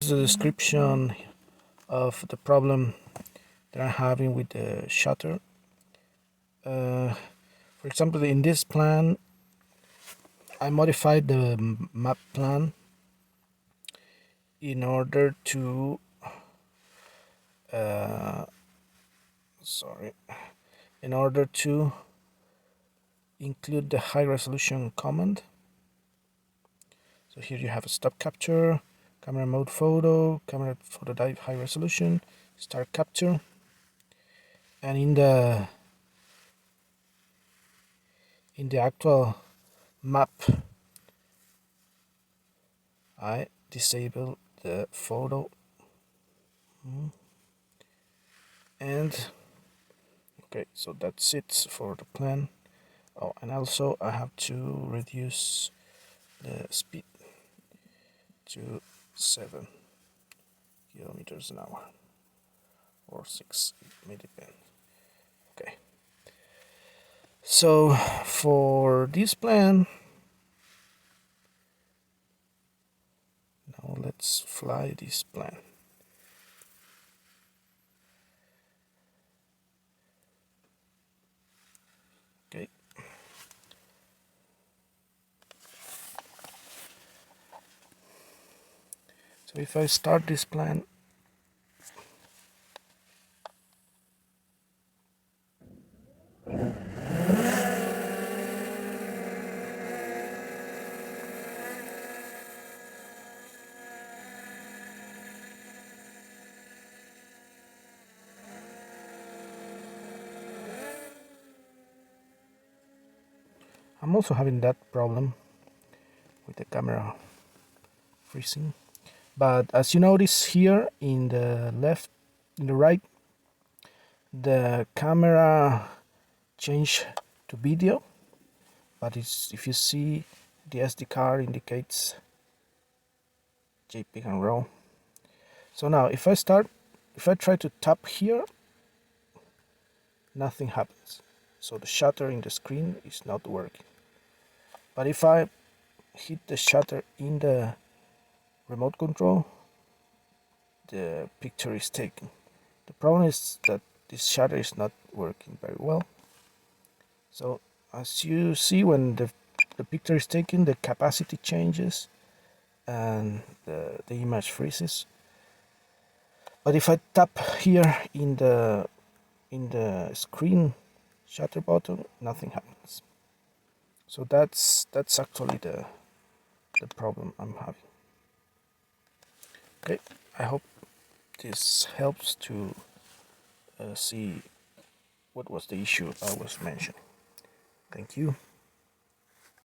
This is the description of the problem that I'm having with the shutter. For example, in this plan, I modified the map plan in order to in order to include the high resolution command. So here you have a stop capture, camera mode photo, camera photo dive high resolution, start capture, and in the actual map I disable the photo and okay, so that's it for the plan. Oh, and also I have to reduce the speed to 7 kilometers an hour or 6, it may depend. Okay, so for this plan, now let's fly this plan. Okay, so if I start this plan, I'm also having that problem with the camera freezing. But as you notice here in the right, the camera changed to video, but if you see, the SD card indicates JPEG and RAW. So now if I try to tap here, nothing happens. So the shutter in the screen is not working. But if I hit the shutter in the remote control, the picture is taken. The problem is that this shutter is not working very well. So as you see, when the picture is taken, the capacity changes and the image freezes. But if I tap here in the screen shutter button, nothing happens. So that's actually the problem I'm having. Okay, I hope this helps to see what was the issue I was mentioning. Thank you.